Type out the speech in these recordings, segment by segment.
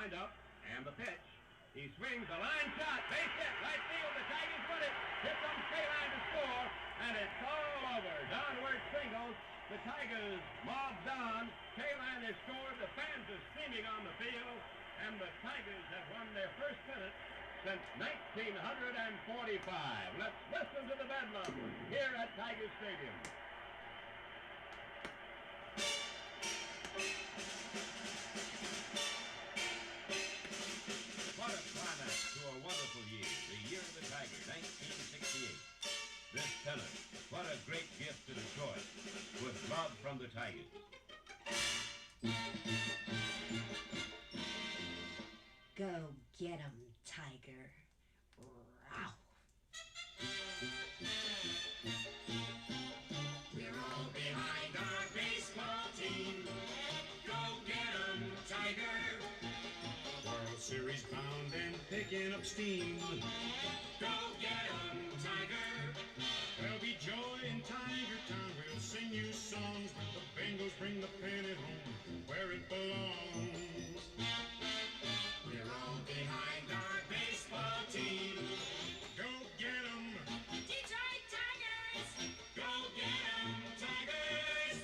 windup and the pitch. He swings a line shot, base hit, right field. The Tigers win it. Here comes K-Line to score, and it's all over. Downward singles. The Tigers mob Don. K-Line has scored. The fans are steaming on the field, and the Tigers have won their first pennant since 1945. Let's listen to the bedlam here at Tiger Stadium. What a climax to a wonderful year, the year of the Tiger, 1968. This pennant, what a great gift to Detroit, with love from the Tigers. Go get 'em, Tiger. Row. We're all behind our baseball team. Go get 'em, Tiger. World Series bound and picking up steam. Go get 'em, Tiger. There'll be joy in Tiger Town. We'll sing you songs when the Bengals bring the pennant home where it belongs. We're all behind our baseball team. Go get 'em, Detroit Tigers. Go get 'em, Tigers.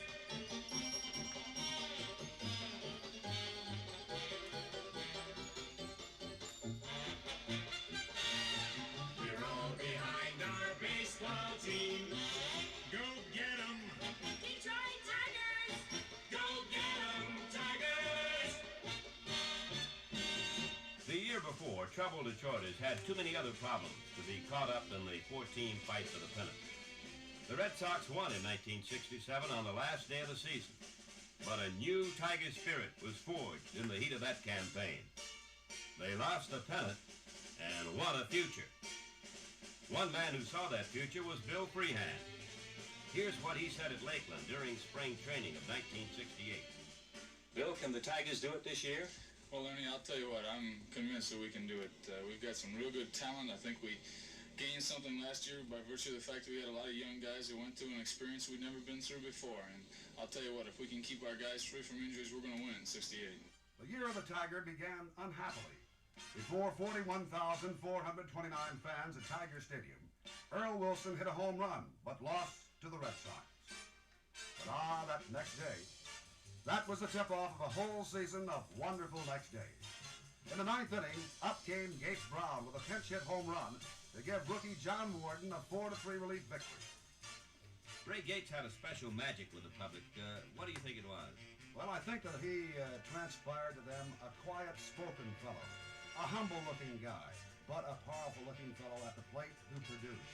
We're all behind our baseball team. Go get 'em, Detroit Tigers. Go get 'em, Tigers. The year before, troubled Detroiters had too many other problems to be caught up in the 4-team fight for the pennant. The Red Sox won in 1967 on the last day of the season, but a new Tiger spirit was forged in the heat of that campaign. They lost the pennant and won a future. One man who saw that future was Bill Freehand. Here's what he said at Lakeland during spring training of 1968. Bill, can the Tigers do it this year? Well, Ernie, I'll tell you what, I'm convinced that we can do it. We've got some real good talent. I think we gained something last year by virtue of the fact that we had a lot of young guys who went through an experience we'd never been through before. And I'll tell you what, if we can keep our guys free from injuries, we're going to win in 68. The year of the Tiger began unhappily. Before 41,429 fans at Tiger Stadium, Earl Wilson hit a home run, but lost to the Red Sox. But that next day, that was the tip-off of a whole season of wonderful next days. In the ninth inning, up came Gates Brown with a pinch-hit home run to give rookie John Warden a 4-3 relief victory. Ray Gates had a special magic with the public. What do you think it was? Well, I think that he transpired to them a quiet-spoken fellow, a humble-looking guy, but a powerful-looking fellow at the plate who produced.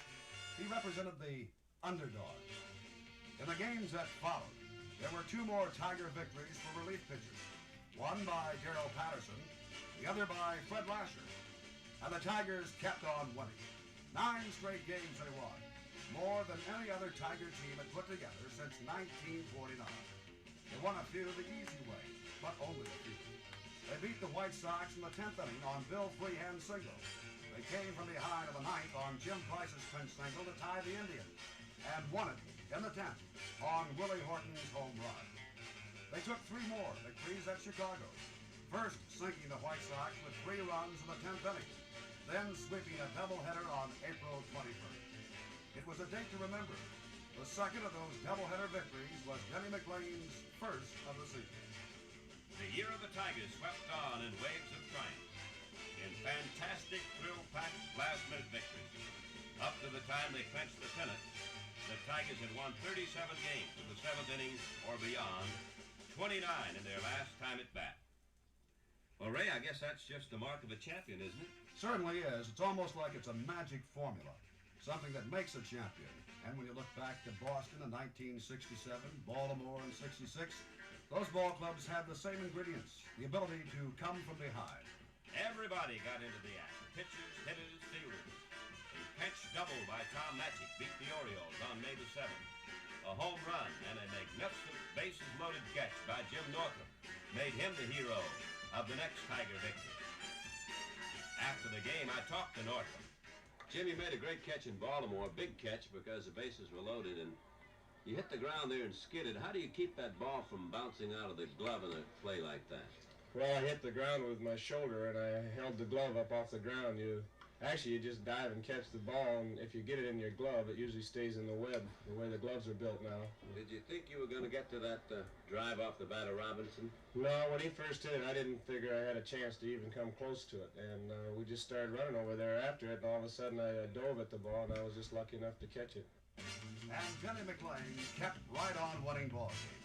He represented the underdog. In the games that followed, there were two more Tiger victories for relief pitchers, one by Darrell Patterson, the other by Fred Lasher. And the Tigers kept on winning. 9 straight games they won, more than any other Tiger team had put together since 1949. They won a few the easy way, but only a few. They beat the White Sox in the 10th inning on Bill Freehand's single. They came from behind in the 9th on Jim Price's pinch single to tie the Indians, and won it in the 10th on Willie Horton's home run. They took 3 more victories at Chicago, first sinking the White Sox with 3 runs in the 10th inning, then sweeping a doubleheader on April 21st. It was a date to remember. The second of those doubleheader victories was Denny McLain's first of the season. The year of the Tigers swept on in waves of triumph, in fantastic, thrill-packed last-minute victories. Up to the time they clinched the pennant, the Tigers had won 37 games in the 7th inning or beyond, 29 in their last time at bat. Well, Ray, I guess that's just the mark of a champion, isn't it? Certainly is. It's almost like it's a magic formula, something that makes a champion. And when you look back to Boston in 1967, Baltimore in 66, those ball clubs had the same ingredients, the ability to come from behind. Everybody got into the act. Pitchers, hitters, fielders. A pinch double by Tom Matchick beat the Orioles on May the 7th. A home run and a magnificent bases-loaded catch by Jim Northrup made him the hero of the next Tiger victory. After the game, I talked to Northrup. Jim, you made a great catch in Baltimore, a big catch because the bases were loaded, and you hit the ground there and skidded. How do you keep that ball from bouncing out of the glove in a play like that? Well, I hit the ground with my shoulder, and I held the glove up off the ground. You just dive and catch the ball, and if you get it in your glove, it usually stays in the web, the way the gloves are built now. Did you think you were going to get to that drive off the bat of Robinson? No, when he first hit it, I didn't figure I had a chance to even come close to it, and we just started running over there after it, and all of a sudden I dove at the ball, and I was just lucky enough to catch it. And Denny McLain kept right on winning ball games.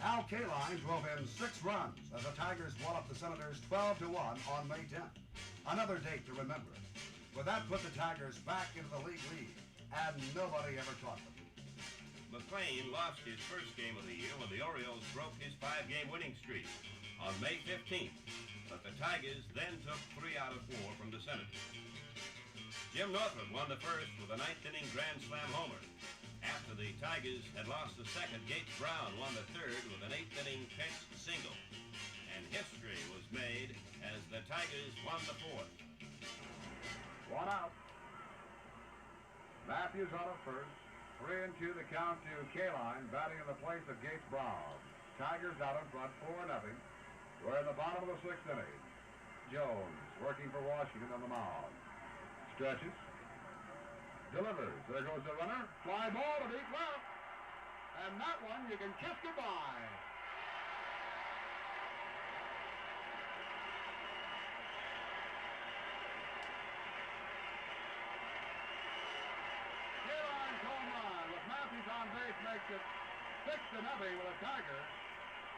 Al Kaline drove in 6 runs as the Tigers walloped the Senators 12-1 on May 10th. Another date to remember. But that put the Tigers back into the league lead, and nobody ever caught them. McLain lost his first game of the year when the Orioles broke his 5-game winning streak on May 15th, but the Tigers then took 3 out of 4 from the Senators. Jim Northrup won the first with a 9th-inning grand slam homer. After the Tigers had lost the second, Gates Brown won the third with an 8th-inning pitched single. And history was made as the Tigers won the fourth. 1 out. Matthews on at first. 3-2 the count to Kaline, batting in the place of Gates Brown. Tigers out in front, 4-0. We're in the bottom of the 6th inning. Jones working for Washington on the mound. Stretches. Delivers. There goes the runner. Fly ball to deep left. And that one you can kiss goodbye. Kaline's home run with Matthews on base makes it 6-0 with the Tigers.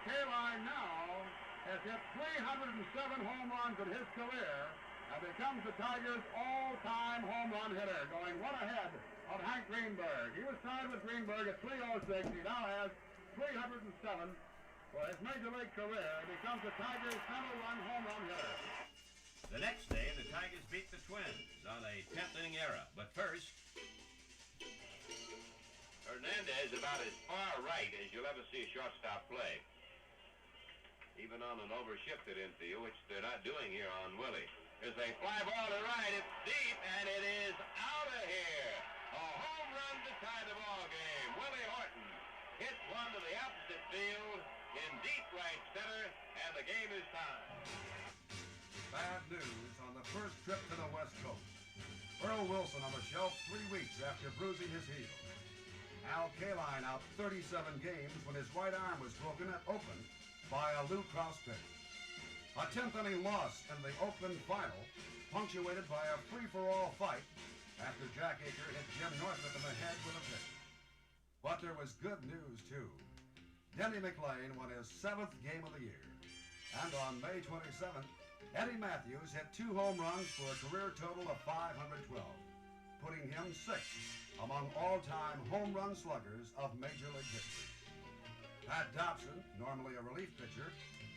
Kaline now has hit 307 home runs in his career and becomes the Tigers' all-time home run hitter, going 1 ahead of Hank Greenberg. He was tied with Greenberg at 306. He now has 307 for his Major League career. He becomes the Tigers' #1 home run hitter. The next day, the Tigers beat the Twins on a 10th-inning error. But first, Hernandez about as far right as you'll ever see a shortstop play. Even on an overshifted infield, which they're not doing here on Willie. There's a fly ball to right. It's deep, and it is out of here. A home run to tie the ball game. Willie Horton hits one to the opposite field in deep right center, and the game is tied. Bad news on the first trip to the West Coast. Earl Wilson on the shelf 3 weeks after bruising his heel. Al Kaline out 37 games when his right arm was broken at Oakland by a Lou Krause pitch. A 10th-inning loss in the Oakland final, punctuated by a free-for-all fight after Jack Aker hit Jim Northrup in the head with a pitch. But there was good news, too. Denny McLain won his 7th game of the year. And on May 27th, Eddie Matthews hit 2 home runs for a career total of 512, putting him 6th among all-time home run sluggers of Major League history. Pat Dobson, normally a relief pitcher,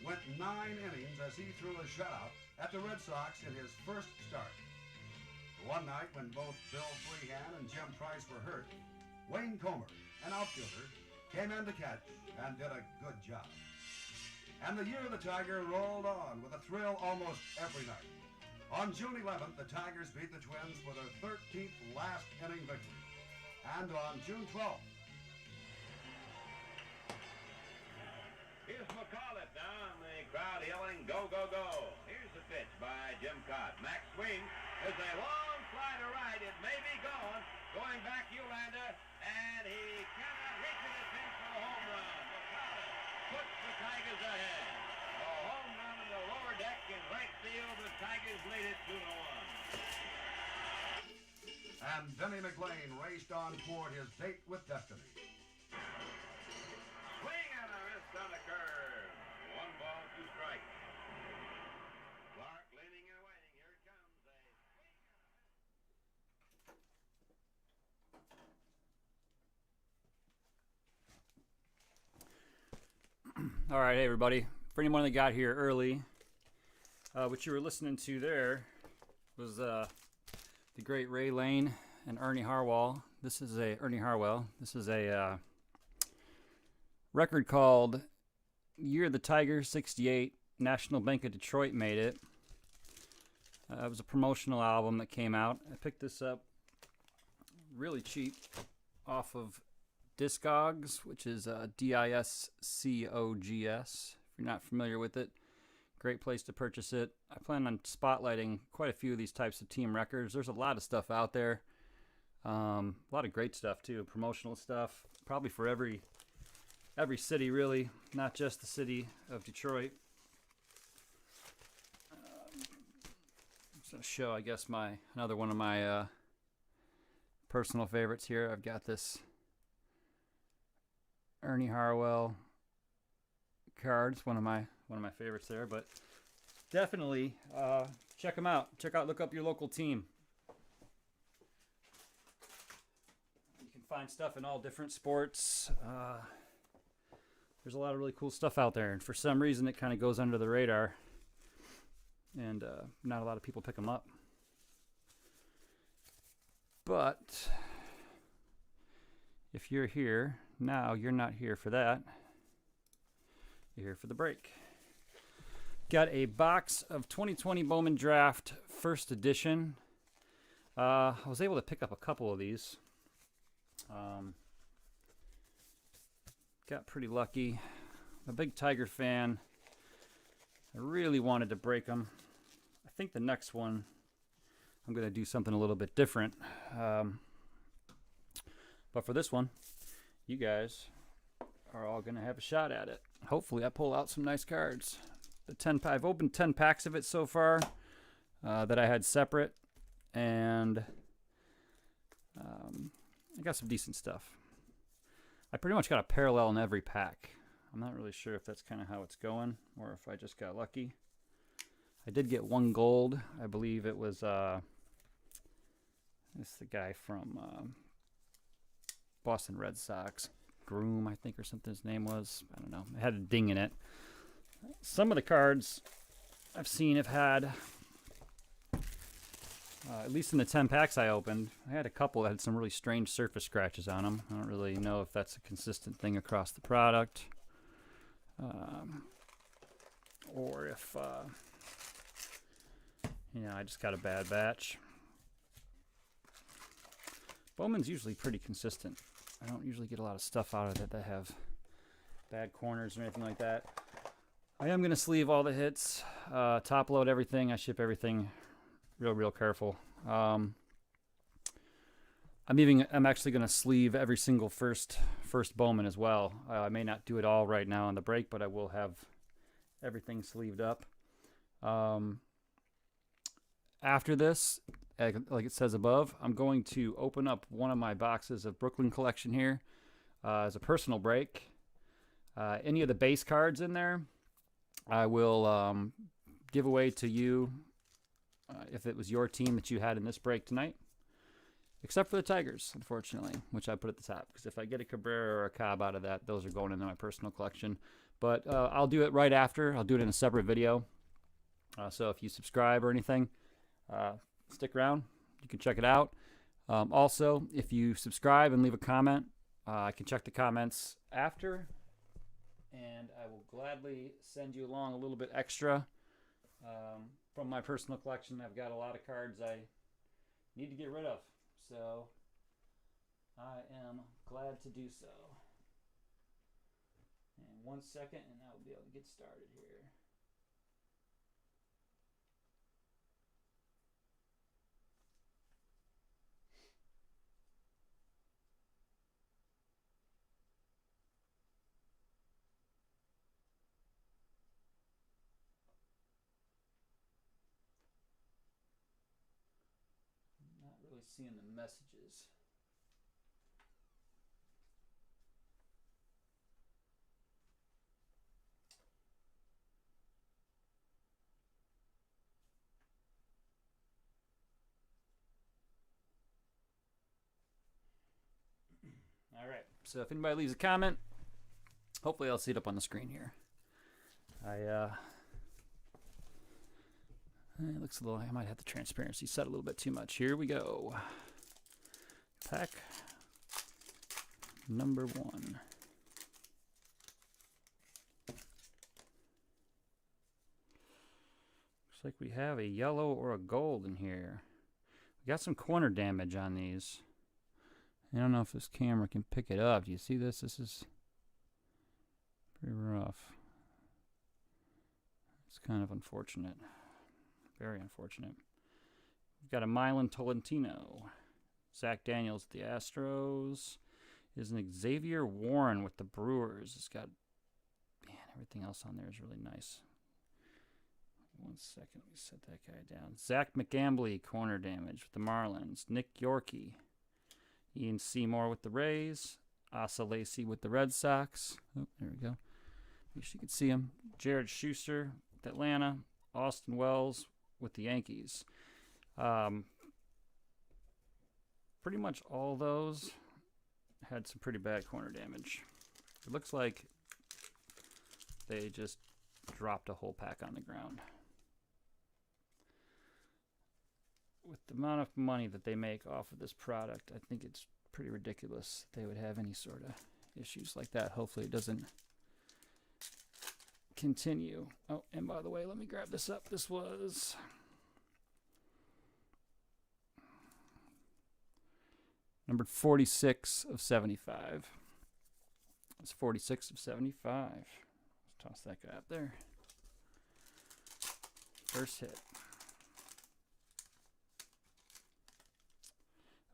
went 9 innings as he threw a shutout at the Red Sox in his first start. One night when both Bill Freehan and Jim Price were hurt, Wayne Comer, an outfielder, came in to catch and did a good job. And the year of the Tiger rolled on with a thrill almost every night. On June 11th, the Tigers beat the Twins for their 13th last inning victory. And on June 12th, here's McCullough down, the crowd yelling, go, go, go. Here's the pitch by Jim Cott. Max swings. There's a long fly to right. It may be gone. Going back, Eulander, and he cannot reach it at fence for a home run. McCullough puts the Tigers ahead. A home run in the lower deck in right field. The Tigers lead it 2-1. and Denny McLain raced on toward his date with destiny. Swing and a miss on the curve. 1 ball, 2 strikes. Clark leaning and waiting. Here it comes. All right, hey everybody. For anyone that got here early, what you were listening to there was the great Ray Lane and Ernie Harwell. This is a record called Year of the Tiger, 68. National Bank of Detroit made it. It was a promotional album that came out. I picked this up really cheap off of Discogs, which is Discogs. If you're not familiar with it, Great place to purchase it. I plan on spotlighting quite a few of these types of team records. There's a lot of stuff out there. A lot of great stuff too, promotional stuff. Probably for every city, really, not just the city of Detroit. So show, I guess, another one of my personal favorites here. I've got this Ernie Harwell card. It's one of my favorites there, but definitely check them out. Look up your local team. You can find stuff in all different sports. There's a lot of really cool stuff out there, and for some reason it kind of goes under the radar, and not a lot of people pick them up. But if you're here now, you're not here for that. You're here for the break. Got a box of 2020 Bowman Draft first edition. I was able to pick up a couple of these. Got pretty lucky. I'm a big Tiger fan. I really wanted to break them. I think the next one I'm going to do something a little bit different. But for this one, you guys are all going to have a shot at it. Hopefully I pull out some nice cards. I've opened 10 packs of it so far that I had separate, and I got some decent stuff. I pretty much got a parallel in every pack. I'm not really sure if that's kind of how it's going or if I just got lucky. I did get one gold. I believe it was this is the guy from Boston Red Sox. Groom, I think, or something his name was. I don't know. It had a ding in it. Some of the cards I've seen have had, at least in the 10 packs I opened, I had a couple that had some really strange surface scratches on them. I don't really know if that's a consistent thing across the product, or if, I just got a bad batch. Bowman's usually pretty consistent. I don't usually get a lot of stuff out of it that have bad corners or anything like that. I am going to sleeve all the hits, top load everything. I ship everything real careful. I'm actually going to sleeve every single first Bowman as well. I may not do it all right now on the break, but I will have everything sleeved up. After this, like it says above, I'm going to open up one of my boxes of Brooklyn Collection here as a personal break. Any of the base cards in there, I will give away to you if it was your team that you had in this break tonight. Except for the Tigers, unfortunately, which I put at the top. Because if I get a Cabrera or a Cobb out of that, those are going into my personal collection. But I'll do it right after. I'll do it in a separate video. So if you subscribe or anything, stick around. You can check it out. Also, if you subscribe and leave a comment, I can check the comments after. And I will gladly send you along a little bit extra from my personal collection. I've got a lot of cards I need to get rid of. So I am glad to do so. And 1 second, and I will be able to get started here. Really seeing the messages. All right, so if anybody leaves a comment, hopefully I'll see it up on the screen here. It looks a little, I might have the transparency set a little bit too much. Here we go. Pack number 1. Looks like we have a yellow or a gold in here. We got some corner damage on these. I don't know if this camera can pick it up. Do you see this? This is pretty rough. It's kind of unfortunate. Very unfortunate. We've got a Milan Tolentino. Zach Daniels with the Astros. Is an Xavier Warren with the Brewers. It's got, man, everything else on there is really nice. 1 second, let me set that guy down. Zach McAmbly, corner damage with the Marlins. Nick Yorkie. Ian Seymour with the Rays. Asa Lacy with the Red Sox. Oh, there we go. Wish you could see him. Jared Schuster with Atlanta. Austin Wells with the Yankees. Pretty much all those had some pretty bad corner damage. It looks like they just dropped a whole pack on the ground. With the amount of money that they make off of this product, I think it's pretty ridiculous they would have any sort of issues like that. Hopefully it doesn't continue. Oh, and by the way, let me grab this up. This was numbered 46 of 75. It's 46 of 75. Let's toss that guy up there. First hit.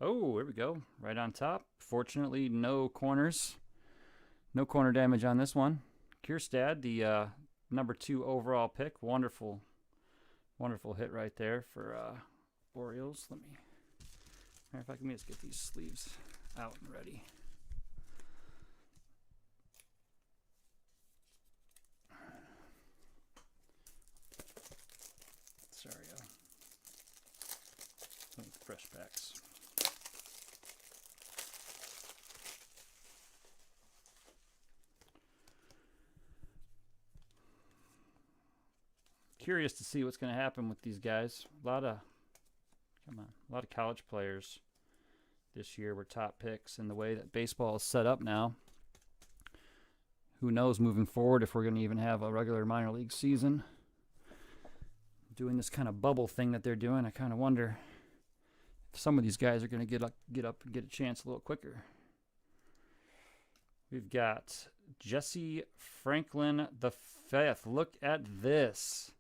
Oh, here we go. Right on top. Fortunately, no corners. No corner damage on this one. Kierstad, the number 2 overall pick. Wonderful, wonderful hit right there for Orioles. Let me, matter of fact, let me just get these sleeves out and ready. Sorry, fresh packs. Curious to see what's going to happen with these guys. A lot of college players this year were top picks, and the way that baseball is set up now, who knows moving forward if we're going to even have a regular minor league season. Doing this kind of bubble thing that they're doing, I kind of wonder if some of these guys are going to get up and get a chance a little quicker. We've got Jesse Franklin the Fifth. Look at this.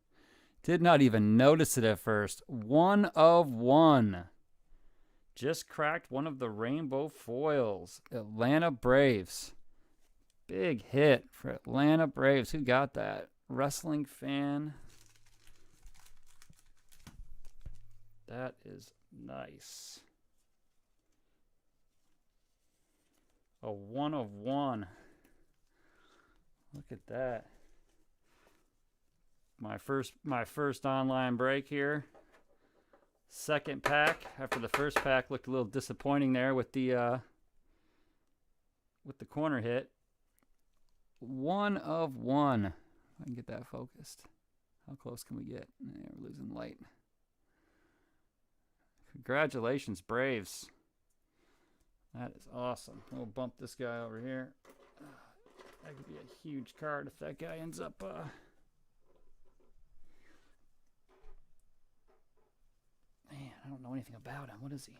Did not even notice it at first. 1 of 1. Just cracked one of the rainbow foils. Atlanta Braves. Big hit for Atlanta Braves. Who got that? Wrestling fan. That is nice. A 1 of 1. Look at that. My first online break here. Second pack. After the first pack looked a little disappointing there with the corner hit. 1 of 1. If I can get that focused. How close can we get? Yeah, we're losing light. Congratulations, Braves. That is awesome. We'll bump this guy over here. That could be a huge card if that guy ends up... Man, I don't know anything about him. What is he?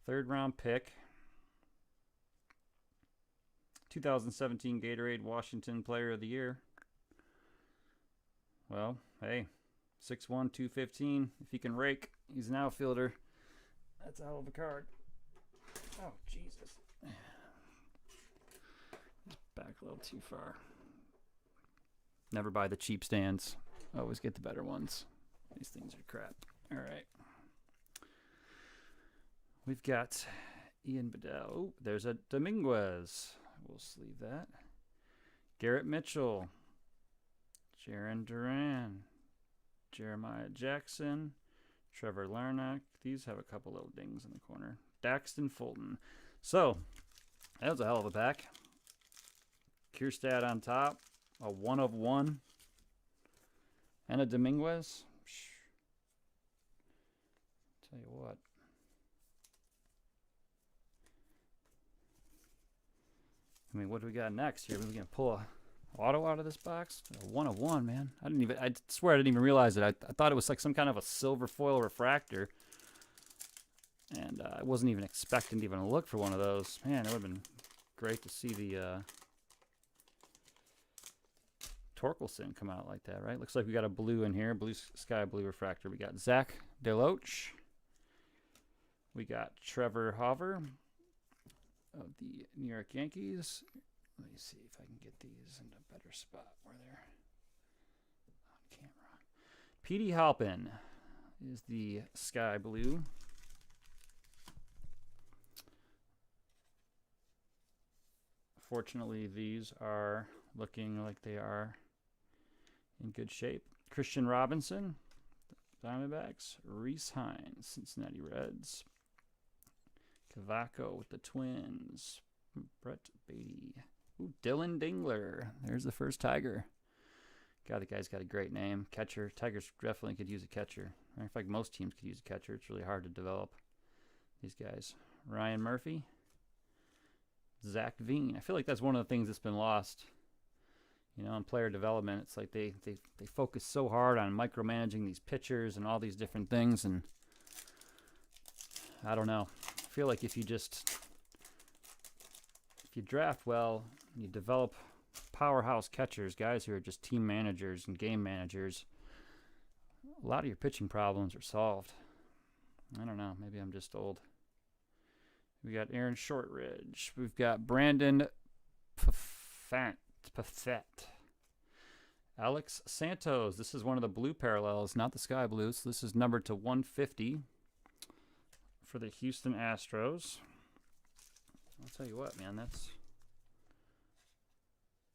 3rd round pick. 2017 Gatorade Washington Player of the Year. Well, hey, 6'1", 215. If he can rake, he's an outfielder. That's a hell of a card. Oh, Jesus. Back a little too far. Never buy the cheap stands. Always get the better ones. These things are crap. All right. We've got Ian Bedell. Oh, there's a Dominguez. We'll sleeve that. Garrett Mitchell. Jaron Duran. Jeremiah Jackson. Trevor Larnach. These have a couple little dings in the corner. Daxton Fulton. So, that was a hell of a pack. Kierstad on top. A 1 of 1. And a Dominguez. Tell you what. I mean, what do we got next here? We're going to pull a auto out of this box. A 1 of 1, man. I swear I didn't even realize it. I thought it was like some kind of a silver foil refractor. And I wasn't even expecting to even look for one of those. Man, it would have been great to see the Torkelson come out like that, right? Looks like we got a blue in here, blue sky blue refractor. We got Zach DeLoach. We got Trevor Hauver of the New York Yankees. Let me see if I can get these in a better spot where they're on camera. Petey Halpin is the sky blue. Fortunately, these are looking like they are in good shape. Christian Robinson, Diamondbacks. Reese Hines, Cincinnati Reds. Cavaco with the Twins. Brett Beatty. Ooh, Dylan Dingler. There's the first Tiger. God, the guy's got a great name. Catcher. Tigers definitely could use a catcher. In fact, most teams could use a catcher. It's really hard to develop these guys. Ryan Murphy. Zach Veen. I feel like that's one of the things that's been lost. You know, in player development, it's like they focus so hard on micromanaging these pitchers and all these different things, and I don't know. I feel like if you draft well, you develop powerhouse catchers, guys who are just team managers and game managers, a lot of your pitching problems are solved. I don't know. Maybe I'm just old. We got Aaron Shortridge. We've got Brandon Pafet. Alex Santos. This is one of the blue parallels, not the sky blues. So this is numbered to 150 for the Houston Astros. I'll tell you what, man, that's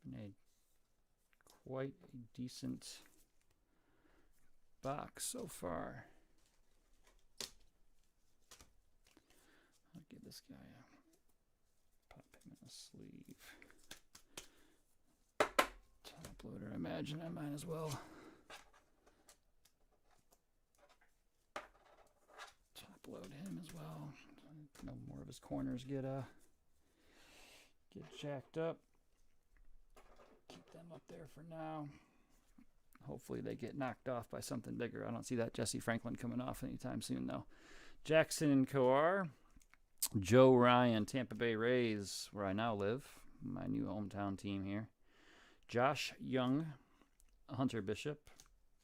been quite a decent box so far. I'll give this guy a pop him in a sleeve. Top loader, I imagine I might as well. Top load him as well. No more of his corners get jacked up. Keep them up there for now. Hopefully they get knocked off by something bigger. I don't see that Jesse Franklin coming off anytime soon, though. Jackson Coar. Joe Ryan, Tampa Bay Rays, where I now live. My new hometown team here. Josh Young, Hunter Bishop.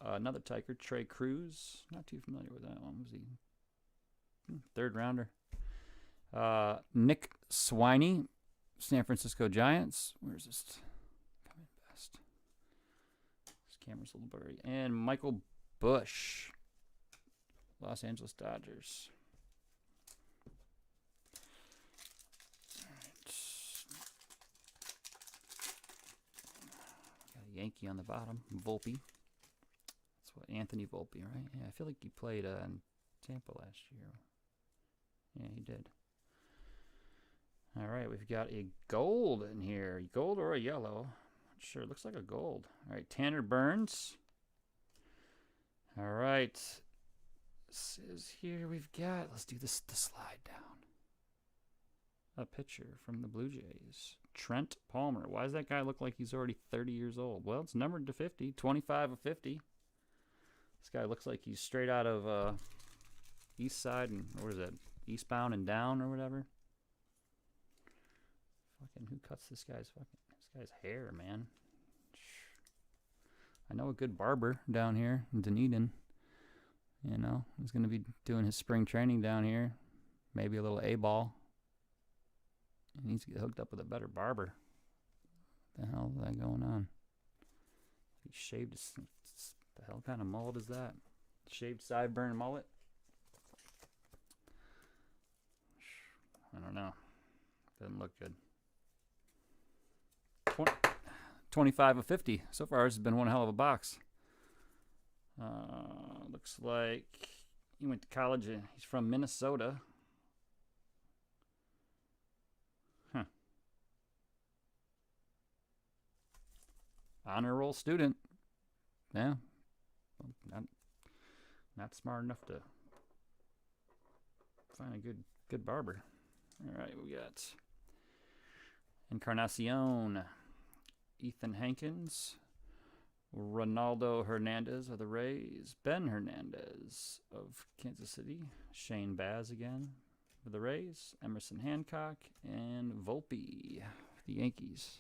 Another Tiger, Trey Cruz. Not too familiar with that one. Was he? Third rounder. Nick Swiney, San Francisco Giants. Where's this coming best? This camera's a little blurry. And Michael Bush, Los Angeles Dodgers. Yankee on the bottom, Volpe. That's what, Anthony Volpe, right? Yeah, I feel like he played in Tampa last year. Yeah, he did. All right, we've got a gold in here. Gold or a yellow? Not sure. Looks like a gold. All right, Tanner Burns. All right. This is here we've got, let's do this, the slide down. A pitcher from the Blue Jays. Trent Palmer. Why does that guy look like he's already 30 years old? Well, it's numbered to 50. 25 of 50. This guy looks like he's straight out of East Side and, what is that? Eastbound and Down or whatever. Fucking, who cuts this guy's hair, man? I know a good barber down here in Dunedin. You know, he's going to be doing his spring training down here. Maybe a little A-ball. He needs to get hooked up with a better barber. What the hell is that going on? He shaved his... The hell kind of mullet is that? Shaved sideburn mullet? I don't know. Doesn't look good. 25 of 50. So far, this has been one hell of a box. Looks like he went to college. He's from Minnesota. Huh. Honor roll student. Yeah. Not smart enough to find a good barber. All right, we got Encarnacion, Ethan Hankins, Ronaldo Hernandez of the Rays, Ben Hernandez of Kansas City, Shane Baz again for the Rays, Emerson Hancock, and Volpe, the Yankees.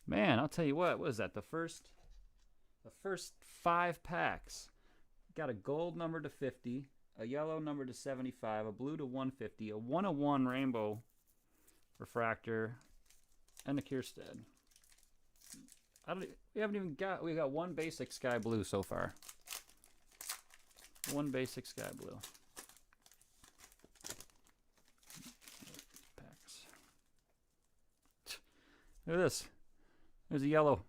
Man, I'll tell you what is that? The first The first 5 packs. Got a gold number to 50, a yellow number to 75, a blue to 150, a 101 rainbow refractor, and a Kierstead. We got one basic sky blue so far. One basic sky blue. Packs. Look at this. There's a yellow.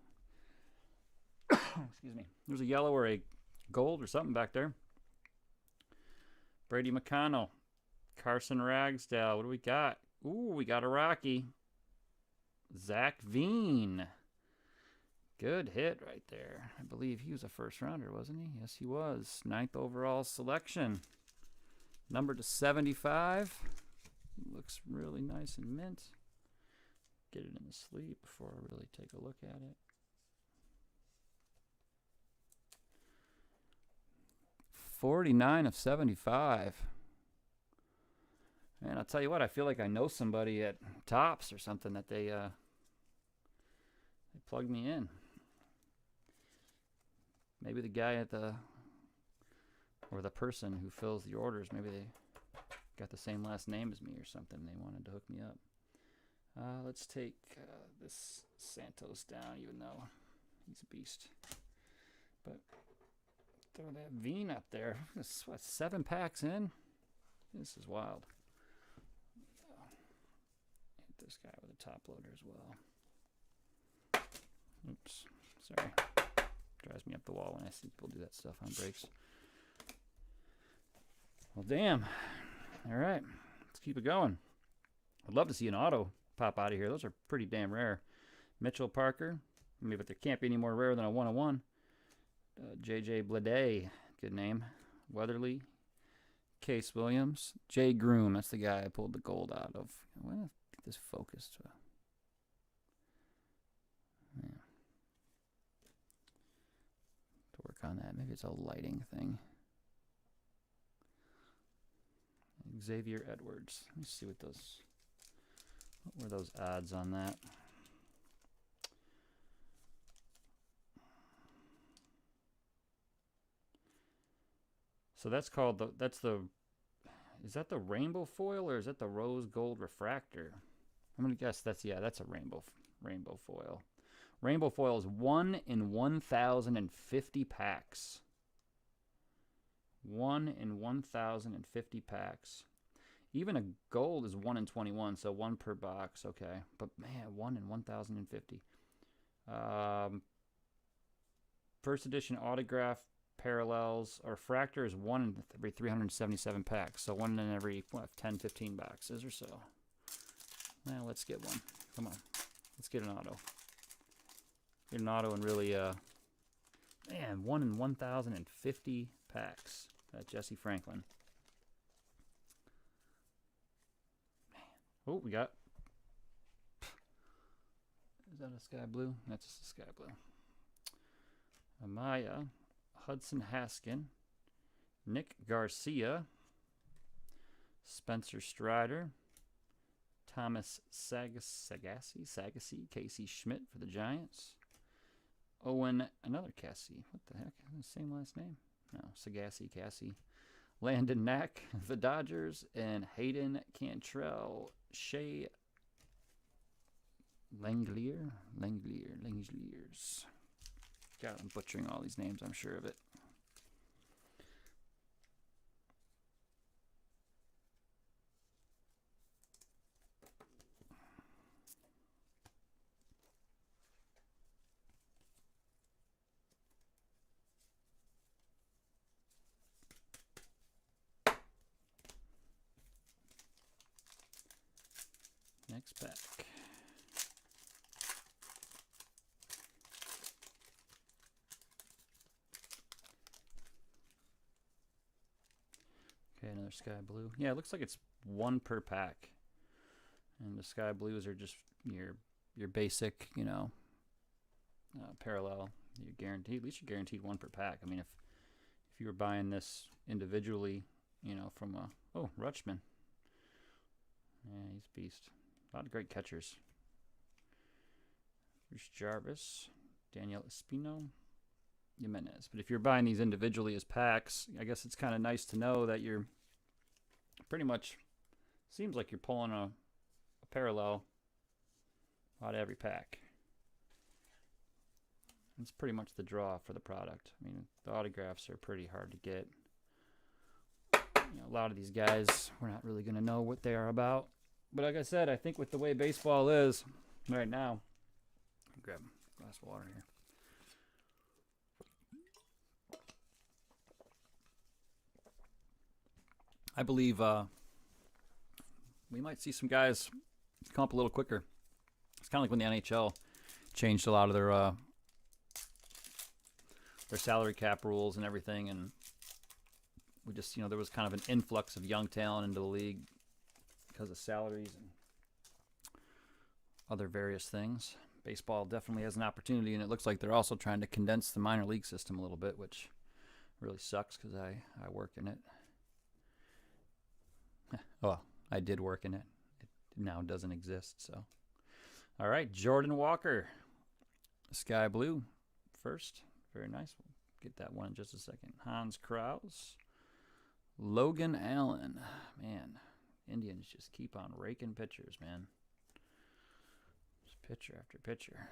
Excuse me. There's a yellow or a gold or something back there. Brady McConnell. Carson Ragsdale. What do we got? Ooh, we got a Rocky. Zach Veen. Good hit right there. I believe he was a first rounder, wasn't he? Yes, he was. 9th overall selection. Number to 75. Looks really nice and mint. Get it in the sleeve before I really take a look at it. 49 of 75. Man, I'll tell you what, I feel like I know somebody at Topps or something that they plugged me in. Maybe the guy at the, or the person who fills the orders, maybe they got the same last name as me or something. They wanted to hook me up. Let's take this Santos down, even though he's a beast. But throw that Veen up there. This is, what, 7 packs in? This is wild. Hit this guy with a top loader as well. Oops, sorry. Drives me up the wall when I see people do that stuff on breaks. Well, damn. All right, let's keep it going. I'd love to see an auto pop out of here. Those are pretty damn rare. Mitchell Parker. I mean, but there can't be any more rare than a 101. J.J. Bleday, good name. Weatherly. Case Williams. Jay Groom, that's the guy I pulled the gold out of. Well, get this focused. Yeah. To work on that. Maybe it's a lighting thing. Xavier Edwards. Let me see what were those odds on that. So that's called is that the rainbow foil or is that the rose gold refractor? I'm gonna guess that's a rainbow foil. Rainbow foil is 1 in 1,050 packs. 1 in 1,050 packs. Even a gold is 1 in 21, so 1 per box. Okay, but man, 1 in 1,050. First edition autograph parallels or refractor is 1 in every 377 packs, so 1 in every 10, 15 boxes or so. Well, let's get one. Come on, let's get an auto. Get an auto and really, man, 1 in 1,050 packs. Jesse Franklin. Man, oh, we got. Is that a sky blue? That's just a sky blue. Amaya, Hudson Haskin, Nick Garcia, Spencer Strider, Thomas Sagassi, Casey Schmidt for the Giants, Owen, another Cassie, what the heck, same last name? No, Sagassi, Cassie, Landon Knack, the Dodgers, and Hayden Cantrell, Shea Langeliers. God, I'm butchering all these names, I'm sure of it. Next pack. Okay, another sky blue. Yeah, it looks like it's 1 per pack. And the sky blues are just your basic, parallel. You're guaranteed, at least you're guaranteed 1 per pack. I mean, if you were buying this individually, from Rutschman. Yeah, he's a beast. A lot of great catchers. Bruce Jarvis, Daniel Espino, Jimenez. But if you're buying these individually as packs, I guess it's kind of nice to know that you're pretty much, seems like you're pulling a parallel out of every pack. It's pretty much the draw for the product. I mean, the autographs are pretty hard to get. A lot of these guys, we're not really going to know what they are about. But like I said, I think with the way baseball is right now, grab a glass of water here. I believe we might see some guys come up a little quicker. It's kind of like when the NHL changed a lot of their salary cap rules and everything, and we just, there was kind of an influx of young talent into the league because of salaries and other various things. Baseball definitely has an opportunity, and it looks like they're also trying to condense the minor league system a little bit, which really sucks because I work in it. Well, I did work in it. It now doesn't exist, so. All right, Jordan Walker, Sky Blue first. Very nice. We'll get that one in just a second. Hans Krause. Logan Allen. Man, Indians just keep on raking pitchers, man. Just pitcher after pitcher.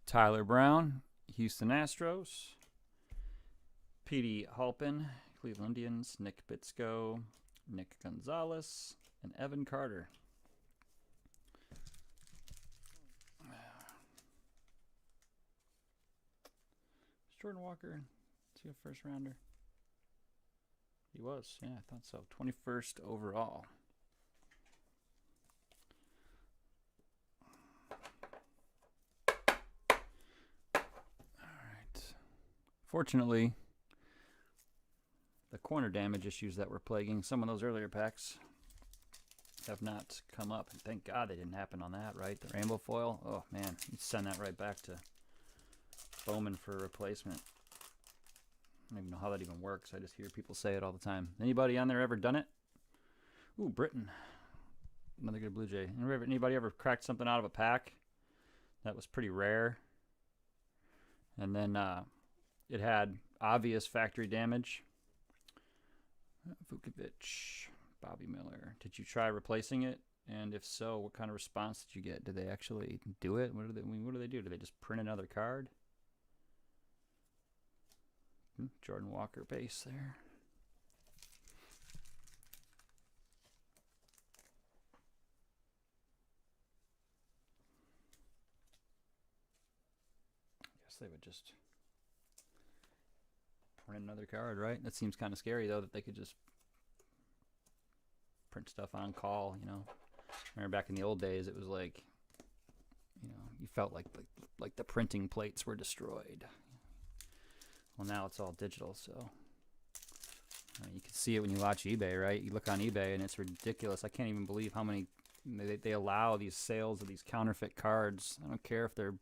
Tyler Brown, Houston Astros. Petey Halpin, Cleveland Indians. Nick Bitsko, Nick Gonzalez, and Evan Carter. Jordan Walker, is he a first rounder? He was, yeah, I thought so. 21st overall. All right. Fortunately, the corner damage issues that were plaguing some of those earlier packs have not come up. And thank God they didn't happen on that, right? The rainbow foil. Oh, man. You'd send that right back to Bowman for a replacement. I don't even know how that even works. I just hear people say it all the time. Anybody on there ever done it? Ooh, Britain. Another good Blue Jay. Anybody ever cracked something out of a pack that was pretty rare? And then it had obvious factory damage. Vukovic, Bobby Miller. Did you try replacing it? And if so, what kind of response did you get? Did they actually do it? What do they do? Do they just print another card? Jordan Walker base there. I guess they would just print another card, right? That seems kind of scary, though, that they could just print stuff on call, Remember back in the old days, it was like, you felt like the printing plates were destroyed. Well, now it's all digital, so you can see it when you watch eBay, right? You look on eBay, and it's ridiculous. I can't even believe how many they allow these sales of these counterfeit cards. I don't care if they're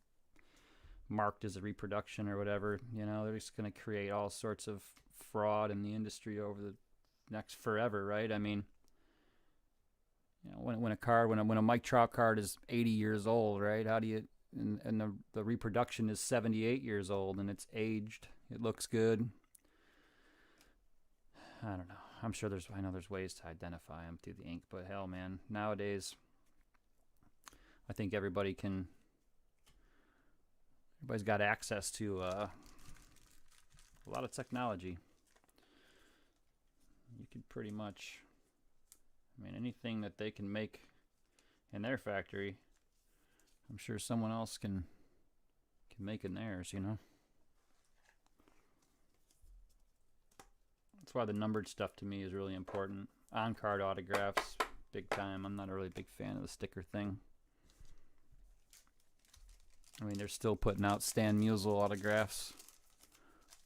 marked as a reproduction or whatever. They're just going to create all sorts of fraud in the industry over the next forever, right? I mean, when a Mike Trout card is 80 years old, right? How do you and the reproduction is 78 years old and it's aged. It looks good. I don't know. I know there's ways to identify them through the ink, but hell, man, nowadays, I think everybody's got access to a lot of technology. You could pretty much, anything that they can make in their factory, I'm sure someone else can make in theirs, That's why the numbered stuff to me is really important. On-card autographs, big time. I'm not a really big fan of the sticker thing. They're still putting out Stan Musial autographs.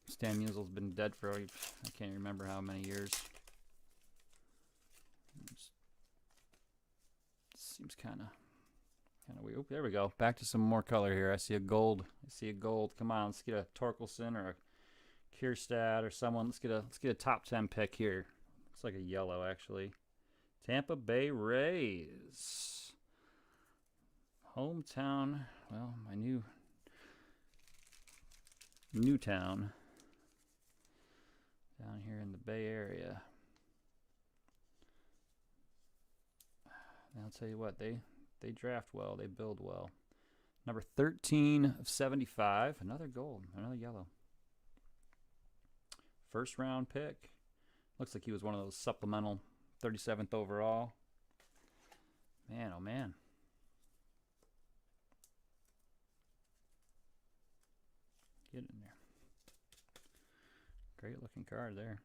Stan Musial's been dead for, I can't remember how many years. Seems kind of weird. Oh, there we go. Back to some more color here. I see a gold. Come on, let's get a Torkelson or a Kierstad or someone. Let's get a top 10 pick here. Looks like a yellow, actually. Tampa Bay Rays. Hometown. Well, my new Newtown. Down here in the Bay Area. And I'll tell you what, they draft well, they build well. Number 13 of 75, another gold, another yellow. First round pick. Looks like he was one of those supplemental 37th overall. Man, oh man. Get in there. Great looking card there.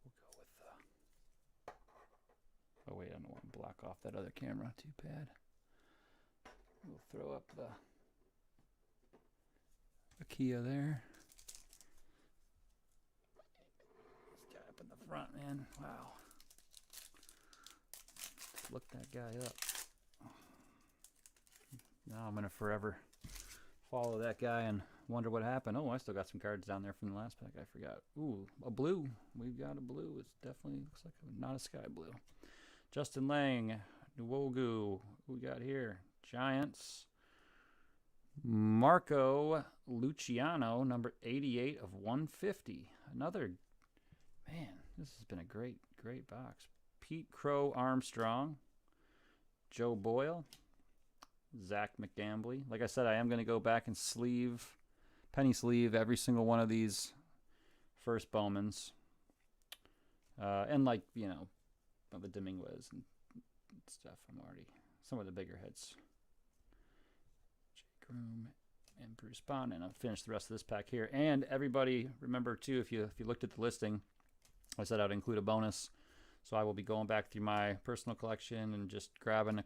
Yeah, we'll go with oh wait, I don't want to block off that other camera too bad. We'll throw up the Kia there. This guy up in the front, man. Wow. Look that guy up. Now I'm gonna forever follow that guy and wonder what happened. Oh, I still got some cards down there from the last pack. I forgot. Ooh, a blue. We've got a blue. It definitely looks like not a sky blue. Justin Lang, Nwogu. Who we got here? Giants. Marco Luciano, number 88 of 150. Another, man, this has been a great box. Pete Crow Armstrong. Joe Boyle. Zach McGambly. Like I said, I am going to go back and penny sleeve every single one of these first Bowmans. And like, you know, the Dominguez and stuff. Some of the bigger hits. Jake Groom and Bruce Bond. And I'll finish the rest of this pack here. And everybody, remember too, if you looked at the listing, I said I'd include a bonus. So I will be going back through my personal collection and just grabbing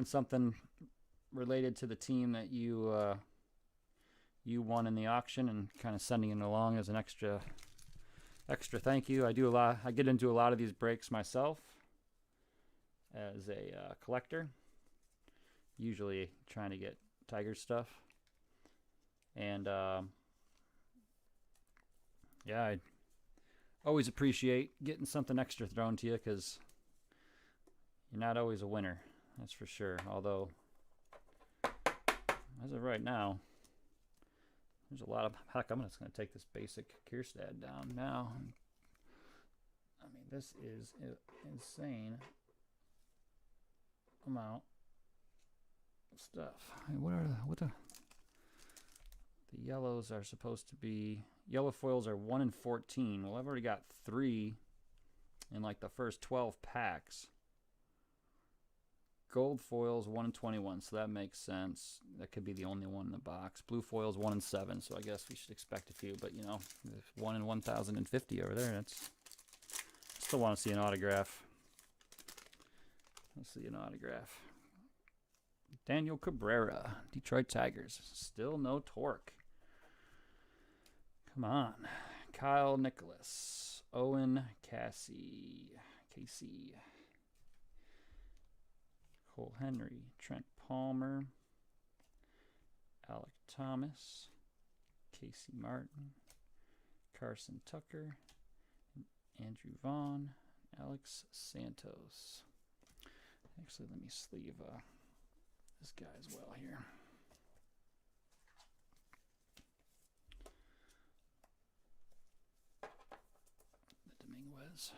something related to the team that you won in the auction and kind of sending it along as an extra thank you. I get into a lot of these breaks myself as a collector, usually trying to get Tiger stuff. And yeah, I always appreciate getting something extra thrown to you because you're not always a winner. That's for sure. Although, as of right now, there's a lot of... Heck, I'm just going to take this basic Kierstad down now. I mean, this is an insane amount of stuff. I mean, what the yellows are supposed to be... Yellow foils are 1 in 14. Well, I've already got 3 in like the first 12 packs. Gold foils 1 in 21, so that makes sense. That could be the only one in the box. Blue foils 1 in 7, so I guess we should expect a few. But you know, 1 in 1,050 over there. That's still want to see an autograph. Let's see an autograph. Daniel Cabrera, Detroit Tigers. Still no torque. Come on. Kyle Nicholas, Owen Casey. Cole Henry, Trent Palmer, Alec Thomas, Casey Martin, Carson Tucker, Andrew Vaughn, Alex Santos. Actually, let me sleeve this guy as well here. The Dominguez.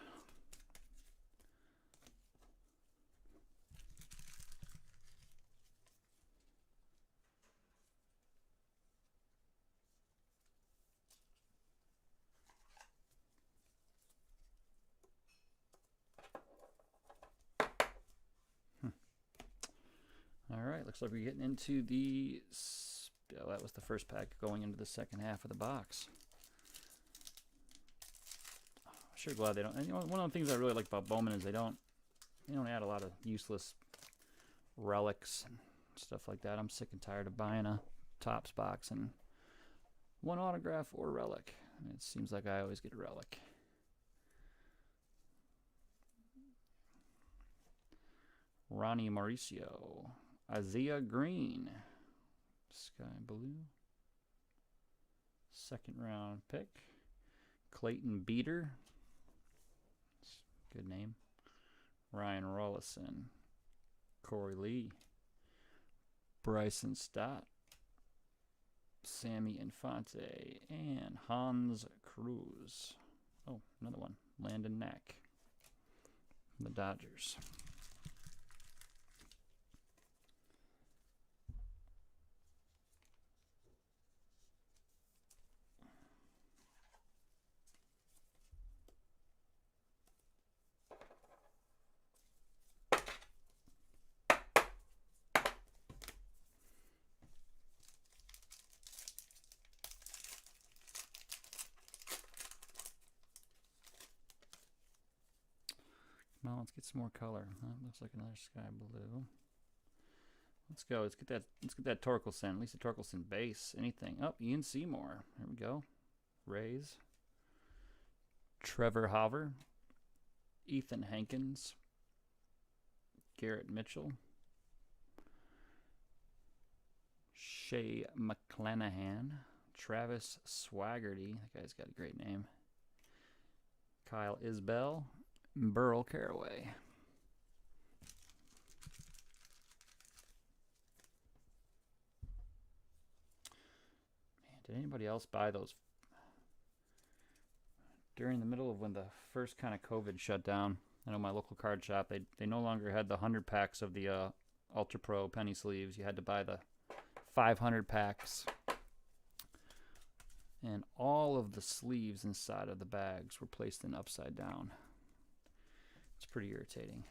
All right, looks like we're getting into the... Oh, that was the first pack going into the second half of the box. I'm sure glad they don't... And, you know, one of the things I really like about Bowman is they don't add a lot of useless relics and stuff like that. I'm sick and tired of buying a Topps box and one autograph or relic. I mean, it seems like I always get a relic. Ronnie Mauricio. Isaiah Green, Sky Blue, second round pick. Clayton Beater, good name. Ryan Rollison, Corey Lee, Bryson Stott, Sammy Infante, and Hans Cruz. Oh, another one. Landon Knack. The Dodgers. Come on, let's get some more color. That looks like another sky blue. Let's go. Let's get that Torkelson. At least a Torkelson base. Anything. Oh, Ian Seymour. There we go. Rays. Trevor Hauver. Ethan Hankins. Garrett Mitchell. Shea McClanahan. Travis Swaggerty. That guy's got a great name. Kyle Isbell. Burl Caraway. Man, did anybody else buy those during the middle of when the first kind of COVID shut down? I know my local card shop, they no longer had the 100 packs of the Ultra Pro penny sleeves. You had to buy the 500 packs. And all of the sleeves inside of the bags were placed in upside down. It's pretty irritating.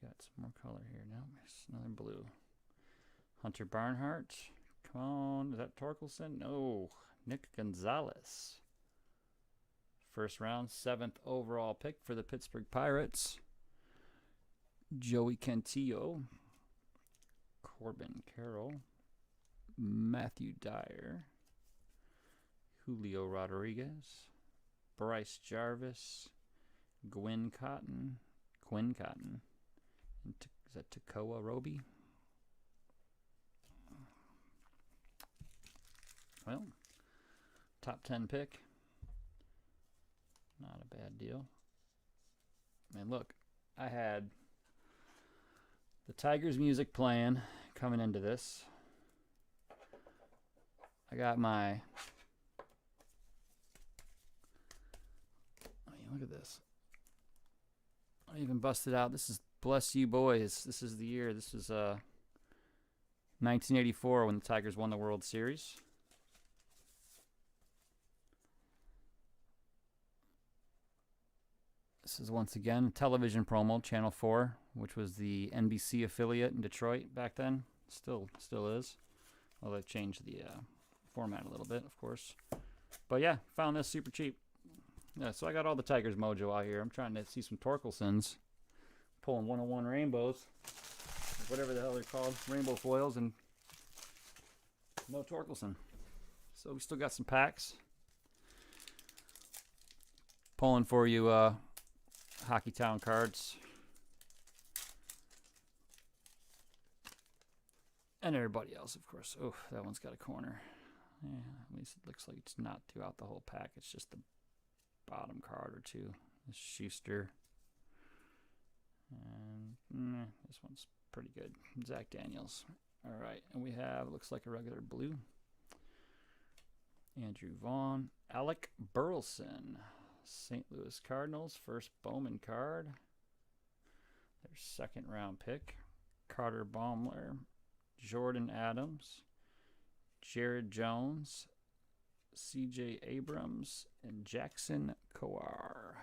Got some more color here now. There's another blue. Hunter Barnhart. Come on. Is that Torkelson? No. Nick Gonzalez. First round, 7th overall pick for the Pittsburgh Pirates. Joey Cantillo. Corbin Carroll, Matthew Dyer, Julio Rodriguez, Bryce Jarvis, Quinn Cotton, and is that Takoa Roby? Well, top 10 pick. Not a bad deal. Man, look, I had the Tigers music playing coming into this. I got my... I mean, look at this. I even busted out. This is Bless You Boys. This is the year. This is 1984 when the Tigers won the World Series. This is once again a television promo, Channel 4, which was the NBC affiliate in Detroit back then. Still is. Well, they've changed the format a little bit, of course. But yeah, found this super cheap. Yeah, so I got all the Tigers mojo out here. I'm trying to see some Torkelsons. Pulling 101 rainbows. Whatever the hell they're called. Rainbow foils and no Torkelson. So we still got some packs. Pulling for you Hockey Town cards. And everybody else, of course. Oh, that one's got a corner. Yeah, at least it looks like it's not throughout the whole pack. It's just the bottom card or two. This Schuster. And this one's pretty good. Zach Daniels. All right, and we have, looks like a regular blue. Andrew Vaughn. Alec Burleson. St. Louis Cardinals. First Bowman card. Their second round pick. Carter Baumler. Jordan Adams. Jared Jones. C.J. Abrams. And Jackson Kowar.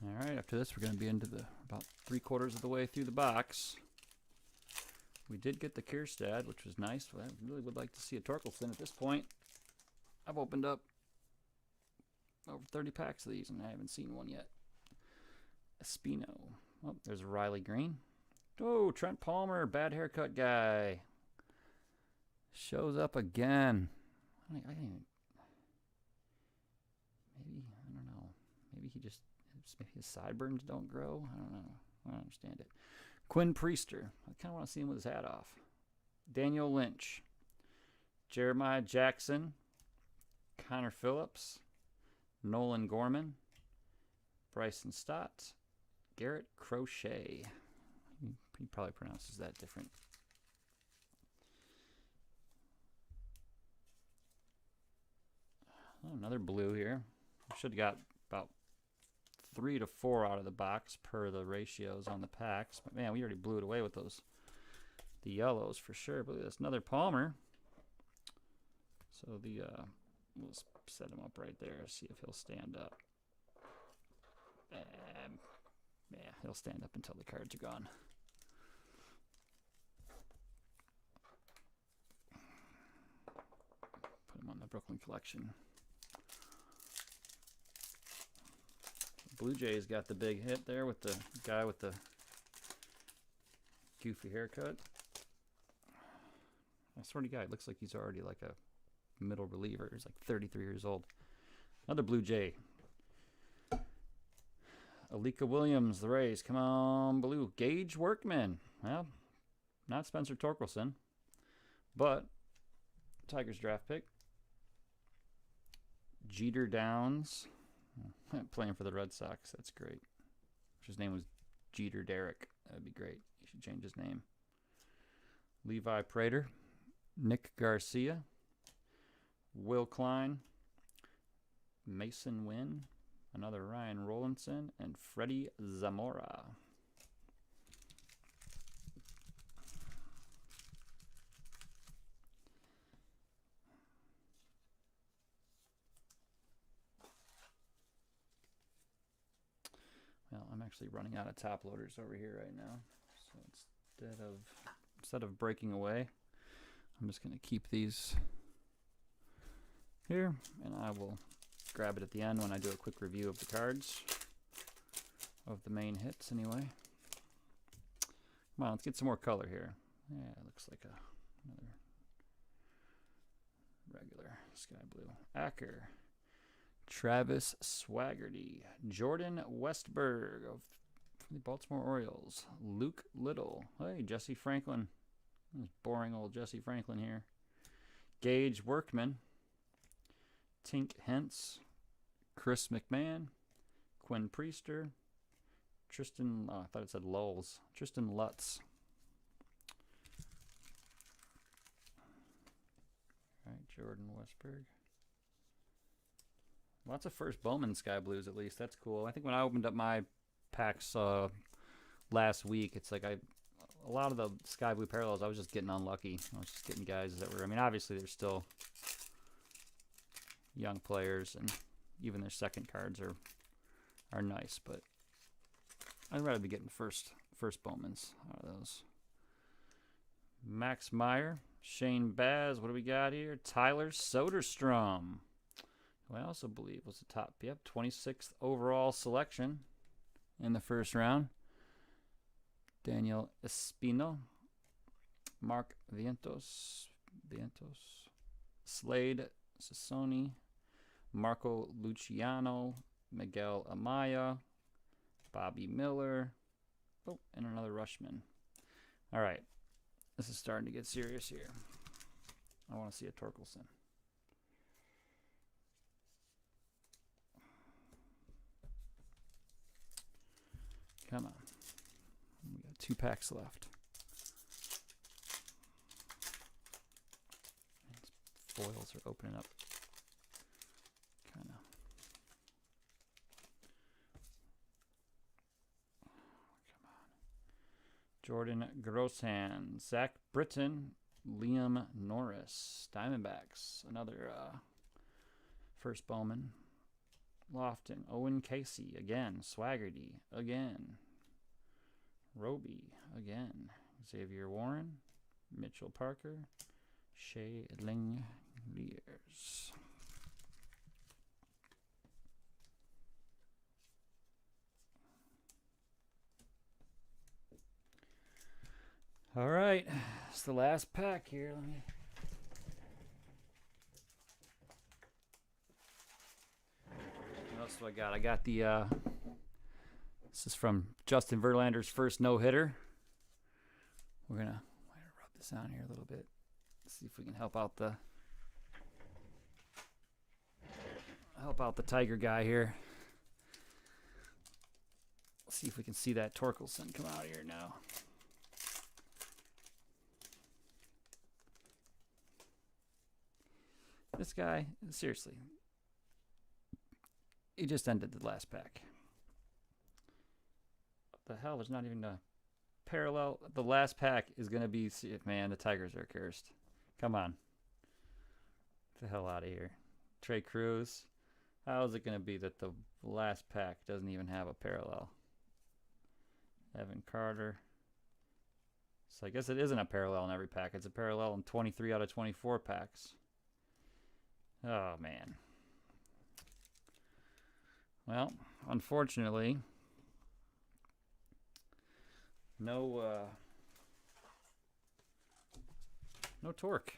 All right, after this, we're going to be into the about 3/4 of the way through the box. We did get the Kierstad, which was nice. I really would like to see a Torkelson at this point. I've opened up over 30 packs of these, and I haven't seen one yet. Espino. Oh, there's a Riley Green. Oh, Trent Palmer, bad haircut guy. Shows up again. I didn't even, maybe, I don't know. Maybe maybe his sideburns don't grow. I don't know. I don't understand it. Quinn Priester. I kind of want to see him with his hat off. Daniel Lynch. Jeremiah Jackson. Connor Phillips. Nolan Gorman. Bryson Stott. Garrett Crochet. He probably pronounces that different. Oh, another blue here. Should have got about 3 to 4 out of the box per the ratios on the packs. But man, we already blew it away with those. The yellows for sure. But that's another Palmer. So we'll set him up right there. See if he'll stand up. Yeah, he'll stand up until the cards are gone. Put him on the Brooklyn collection. Blue Jays got the big hit there with the guy with the goofy haircut. I swear to God, it looks like he's already like a middle reliever. He's like 33 years old. Another Blue Jay. Alika Williams, the Rays. Come on, blue. Gage Workman. Well, not Spencer Torkelson, but Tigers draft pick. Jeter Downs. Playing for the Red Sox. That's great. If his name was Jeter Derrick, that'd be great. He should change his name. Levi Prater. Nick Garcia. Will Klein. Mason Wynn. Another Ryan Rollinson. And Freddie Zamora. Well, I'm actually running out of top loaders over here right now. So instead of breaking away, I'm just going to keep these here, and I will grab it at the end when I do a quick review of the cards, of the main hits anyway. Come on, let's get some more color here. Yeah, it looks like another regular sky blue. Acker. Travis Swaggerty. Jordan Westberg from the Baltimore Orioles. Luke Little. Hey, Jesse Franklin. This boring old Jesse Franklin here. Gage Workman. Tink Hentz. Chris McMahon. Quinn Priester. Tristan, I thought it said Lulz. Tristan Lutz. All right, Jordan Westberg. Lots of first Bowman Sky Blues, at least. That's cool. I think when I opened up my packs last week, it's like a lot of the Sky Blue parallels, I was just getting unlucky. I was just getting guys that were, I mean, obviously they're still young players, and even their second cards are nice, but I'd rather be getting first Bowmans out of those. Max Meyer, Shane Baz, what do we got here? Tyler Soderstrom. Who I also believe was the top, 26th overall selection in the first round. Daniel Espino, Mark Vientos, Slade Sassoni, Marco Luciano, Miguel Amaya, Bobby Miller, and another Rushman. All right, this is starting to get serious here. I want to see a Torkelson. Come on. We got 2 packs left. These foils are opening up. Kind of. Come on. Jordan Grosshand, Zach Britton, Liam Norris, Diamondbacks, another first Bowman. Lofton, Owen Casey, again. Swaggerty, again. Roby, again. Xavier Warren, Mitchell Parker, Shea Ling-Lears. All right, it's the last pack here. else do I got? I got the, this is from Justin Verlander's first no-hitter. We're going to rub this on here a little bit. See if we can help out the Tiger guy here. See if we can see that Torkelson come out here now. This guy, seriously, he just ended the last pack. What the hell? There's not even a parallel. The last pack is going to be, man, the Tigers are cursed. Come on. Get the hell out of here. Trey Cruz. How is it going to be that the last pack doesn't even have a parallel? Evan Carter. So I guess it isn't a parallel in every pack. It's a parallel in 23 out of 24 packs. Oh, man. Well, unfortunately, no Torque.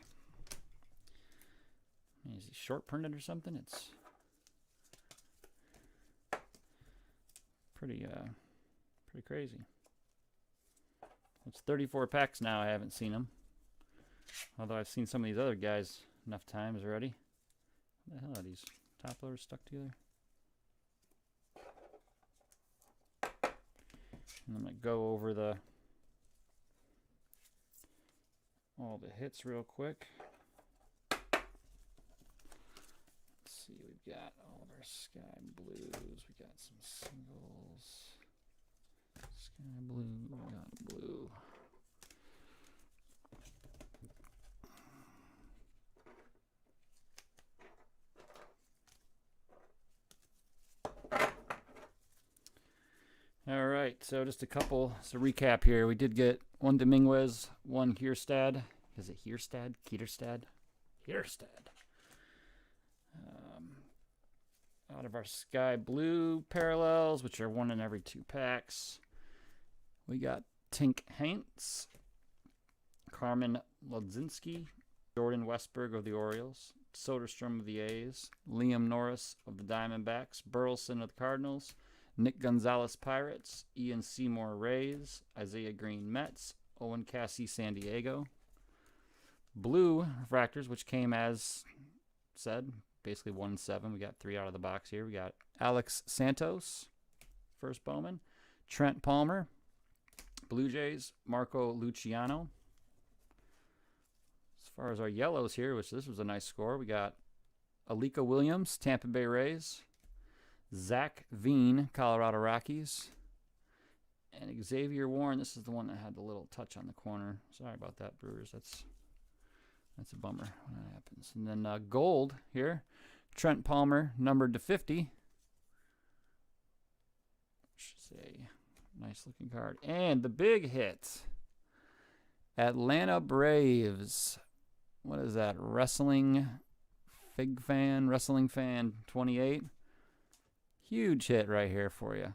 Is he short printed or something? It's pretty crazy. It's 34 packs now. I haven't seen him. Although I've seen some of these other guys enough times already. What the hell are these top loaders stuck together? And I'm going to go over all the hits real quick. Let's see, we've got all of our Sky Blues. We got some singles. Sky Blue, we got blue. All right, so just a couple, so recap here. We did get one Dominguez, one Kierstad. Is it Kierstad? Kierstad? Kierstad. Out of our Sky Blue parallels, which are one in every 2 packs, we got Tink Hantz, Carmen Lodzinski, Jordan Westberg of the Orioles, Soderstrom of the A's, Liam Norris of the Diamondbacks, Burleson of the Cardinals, Nick Gonzalez Pirates, Ian Seymour Rays, Isaiah Green Mets, Owen Cassie San Diego. Blue refractors, which came as said, basically 1 in 7. We got 3 out of the box here. We got Alex Santos, first Bowman, Trent Palmer, Blue Jays, Marco Luciano. As far as our yellows here, which this was a nice score, we got Alika Williams, Tampa Bay Rays, Zach Veen, Colorado Rockies, and Xavier Warren. This is the one that had the little touch on the corner. Sorry about that, Brewers. That's a bummer when that happens. And then gold here, Trent Palmer, numbered to 50. Which is a nice looking card. And the big hit, Atlanta Braves. What is that? Wrestling fan 28. Huge hit right here for you.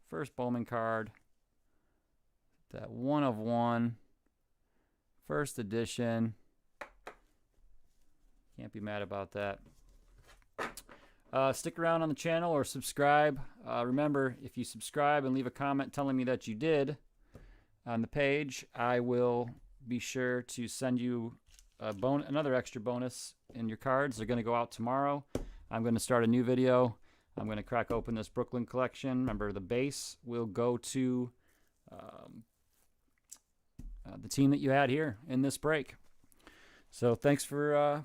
First Bowman card. That 1 of 1. First edition. Can't be mad about that. Stick around on the channel or subscribe. Remember, if you subscribe and leave a comment telling me that you did on the page, I will be sure to send you another extra bonus in your cards. They're going to go out tomorrow. I'm going to start a new video. I'm going to crack open this Brooklyn collection. Remember, the base will go to the team that you had here in this break. So thanks for